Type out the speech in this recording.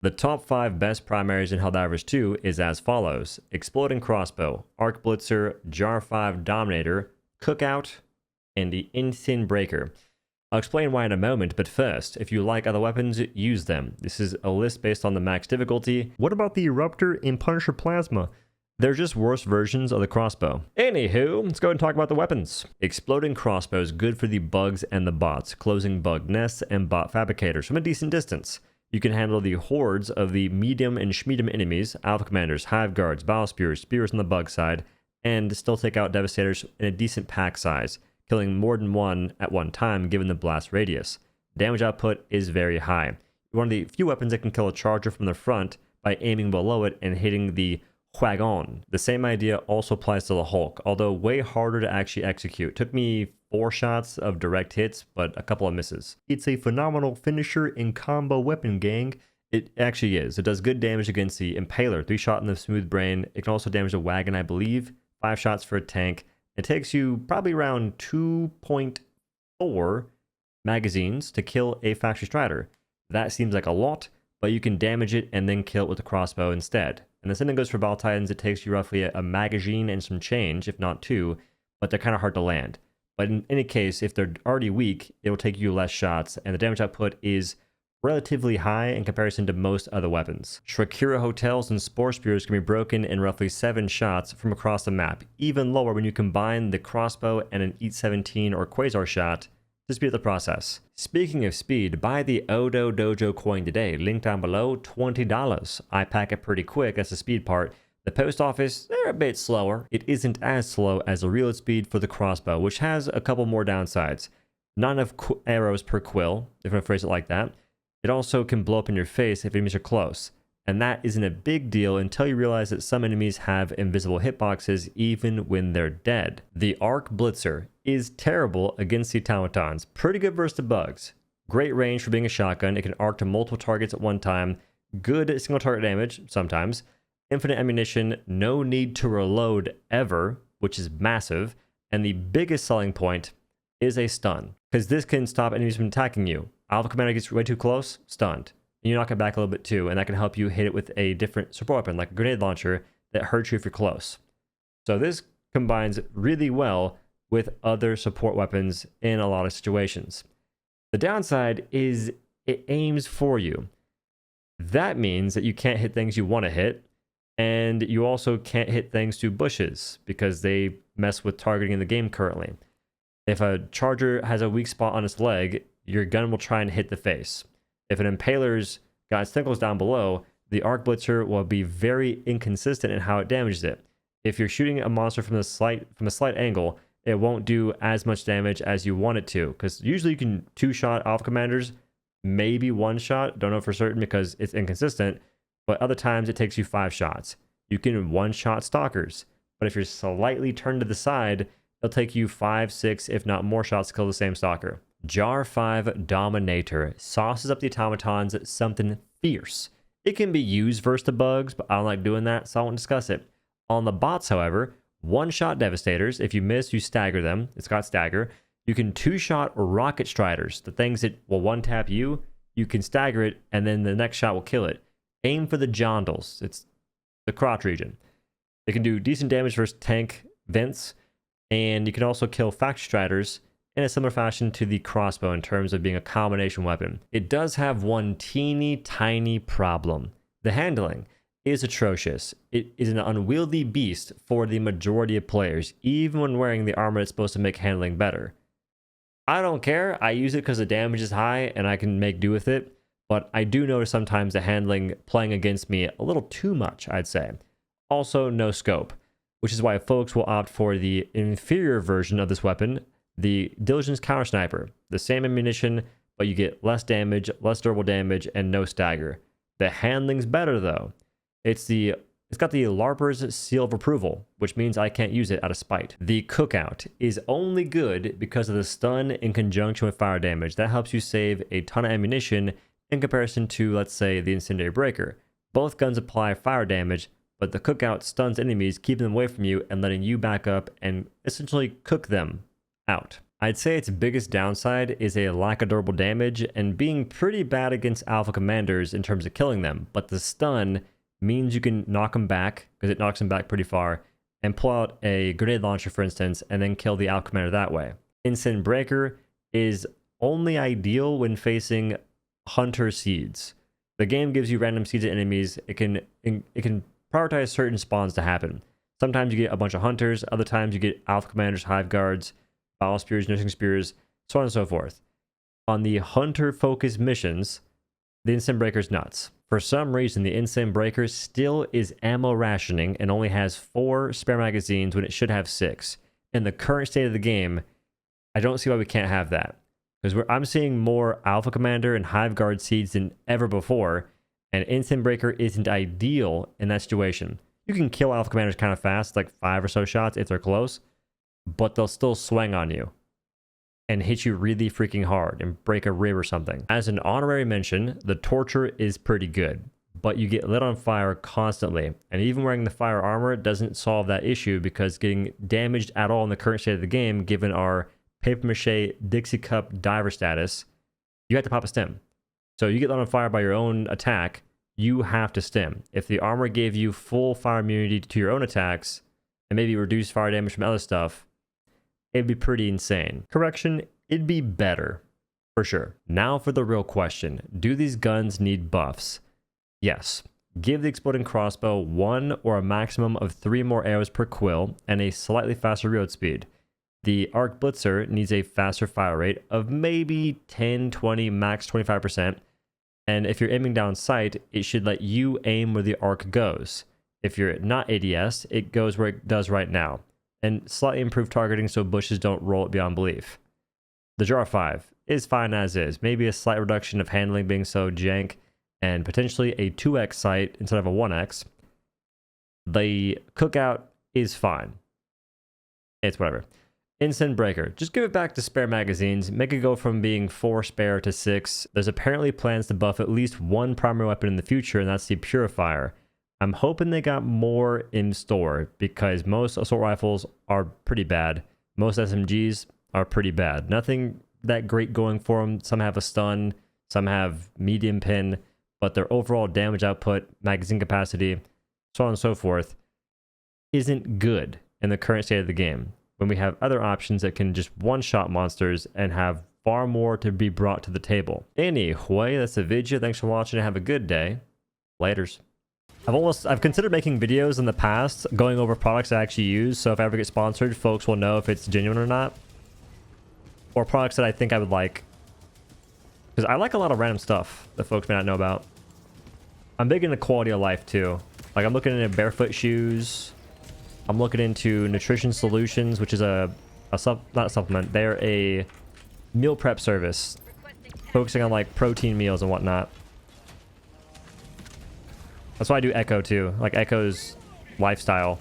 The top 5 best primaries in Helldivers 2 is as follows: Exploding Crossbow, Arc Blitzer, Jar 5 Dominator, Cookout, and the Instant Breaker. I'll explain why in a moment, but first, if you like other weapons, use them. This is a list based on the max difficulty. What about the Eruptor and Punisher Plasma? They're just worse versions of the crossbow. Anywho, let's go ahead and talk about the weapons. Exploding Crossbow is good for the bugs and the bots, closing bug nests and bot fabricators from a decent distance. You can handle the hordes of the medium and schmedium enemies, Alpha Commanders, Hive Guards, Biospheres, Spears on the bug side, and still take out Devastators in a decent pack size, killing more than one at one time given the blast radius. Damage output is very high. One of the few weapons that can kill a charger from the front by aiming below it and hitting the wagon. The same idea also applies to the Hulk, although way harder to actually execute. Took me 4 shots of direct hits, but a couple of misses. It's a phenomenal finisher and combo weapon, gang. It actually is. It does good damage against the Impaler, 3 shot in the smooth brain. It can also damage the wagon, I believe. 5 shots for a tank. It takes you probably around 2.4 magazines to kill a Factory Strider. That seems like a lot, but you can damage it and then kill it with the crossbow instead. And the same thing goes for Ball Titans. It takes you roughly a magazine and some change, if not 2, but they're kind of hard to land. But in any case, if they're already weak, it will take you less shots, and the damage output is relatively high in comparison to most other weapons. Shrakira Hotels and Spore Spears can be broken in roughly 7 shots from across the map, even lower when you combine the crossbow and an Eat 17 or Quasar shot to speed up the process. Speaking of speed, buy the Odo Dojo coin today, link down below, $20. I pack it pretty quick, that's the speed part. The post office, they're a bit slower. It isn't as slow as the real speed for the crossbow, which has a couple more downsides. Not enough arrows per quill, if I phrase it like that. It also can blow up in your face if enemies are close. And that isn't a big deal until you realize that some enemies have invisible hitboxes even when they're dead. The Arc Blitzer is terrible against the automatons. Pretty good versus the bugs. Great range for being a shotgun. It can arc to multiple targets at one time. Good single target damage, sometimes. Infinite ammunition, no need to reload ever, which is massive. And the biggest selling point is a stun, because this can stop enemies from attacking you. Alpha Commander gets way too close, stunned. And you knock it back a little bit too, and that can help you hit it with a different support weapon, like a grenade launcher, that hurts you if you're close. So this combines really well with other support weapons in a lot of situations. The downside is it aims for you. That means that you can't hit things you want to hit, and you also can't hit things to bushes, because they mess with targeting in the game currently. If a charger has a weak spot on its leg, your gun will try and hit the face. If an Impaler's got its tentacles down below, the Arc Blitzer will be very inconsistent in how it damages it. If you're shooting a monster from a slight angle, it won't do as much damage as you want it to, because usually you can 2-shot Alpha Commanders, maybe 1 shot, don't know for certain because it's inconsistent, but other times it takes you 5 shots. You can 1-shot Stalkers, but if you're slightly turned to the side, it'll take you 5, 6, if not more shots to kill the same Stalker. Jar 5 Dominator sauces up the automatons something fierce. It can be used versus the bugs, but I don't like doing that, so I won't discuss it. On the bots, however, 1-shot Devastators. If you miss, you stagger them. It's got stagger. You can 2-shot Rocket Striders. The things that will 1-tap you, you can stagger it, and then the next shot will kill it. Aim for the jondals. It's the crotch region. It can do decent damage versus tank vents, and you can also kill Factory Striders in a similar fashion to the crossbow in terms of being a combination weapon. It does have one teeny tiny problem. The handling is atrocious. It is an unwieldy beast for the majority of players, even when wearing the armor that's supposed to make handling better. I don't care. I use it because the damage is high and I can make do with it, but I do notice sometimes the handling playing against me a little too much, I'd say. Also, no scope, which is why folks will opt for the inferior version of this weapon, the Diligence Counter Sniper. The same ammunition, but you get less damage, less durable damage, and no stagger. The handling's better though. It's got the LARPer's seal of approval, which means I can't use it out of spite. The Cookout is only good because of the stun in conjunction with fire damage. That helps you save a ton of ammunition in comparison to, let's say, the Incendiary Breaker. Both guns apply fire damage, but the Cookout stuns enemies, keeping them away from you and letting you back up and essentially cook them out. I'd say its biggest downside is a lack of durable damage and being pretty bad against alpha commanders in terms of killing them, but the stun means you can knock them back, because it knocks them back pretty far, and pull out a grenade launcher, for instance, and then kill the alpha commander that way. Instant Breaker is only ideal when facing hunter seeds. The game gives you random seeds of enemies. It can prioritize certain spawns to happen. Sometimes you get a bunch of hunters, other times you get alpha commanders, hive guards, battle spears, nursing spears, so on and so forth. On the hunter focused missions, the Instant Breaker's nuts. For some reason, the Instant Breaker still is ammo rationing and only has 4 spare magazines when it should have 6. In the current state of the game, I don't see why we can't have that. Because I'm seeing more Alpha Commander and Hive Guard seeds than ever before, and Instant Breaker isn't ideal in that situation. You can kill Alpha Commanders kind of fast, like 5 or so shots if they're close, but they'll still swing on you and hit you really freaking hard and break a rib or something. As an honorary mention, the Torture is pretty good, but you get lit on fire constantly, and even wearing the fire armor doesn't solve that issue, because getting damaged at all in the current state of the game, given our paper mache Dixie Cup diver status, you have to pop a stim. So you get lit on fire by your own attack, you have to stim. If the armor gave you full fire immunity to your own attacks, and maybe reduce fire damage from other stuff, it'd be pretty insane. Correction, it'd be better, for sure. Now for the real question. Do these guns need buffs? Yes. Give the exploding crossbow 1 or a maximum of 3 more arrows per quill and a slightly faster reload speed. The Arc Blitzer needs a faster fire rate of maybe 10, 20, max 25%. And if you're aiming down sight, it should let you aim where the arc goes. If you're not ADS, it goes where it does right now. And slightly improved targeting so bushes don't roll it beyond belief. The Jar 5 is fine as is, maybe a slight reduction of handling being so jank, and potentially a 2x sight instead of a 1x. The Cookout is fine. It's whatever. Instant Breaker, just give it back to spare magazines, make it go from being 4 spare to 6. There's apparently plans to buff at least one primary weapon in the future, and that's the Purifier. I'm hoping they got more in store, because most assault rifles are pretty bad. Most SMGs are pretty bad. Nothing that great going for them. Some have a stun, some have medium pin, but their overall damage output, magazine capacity, so on and so forth, isn't good in the current state of the game, when we have other options that can just one-shot monsters and have far more to be brought to the table. Anyway, that's the video. Thanks for watching and have a good day. Laters. I've considered making videos in the past going over products I actually use, so if I ever get sponsored, folks will know if it's genuine or not. Or products that I think I would like. Because I like a lot of random stuff that folks may not know about. I'm big into quality of life too. Like, I'm looking into barefoot shoes. I'm looking into Nutrition Solutions, which is not a supplement. They're a meal prep service focusing on like protein meals and whatnot. That's why I do Echo too, like Echo's lifestyle.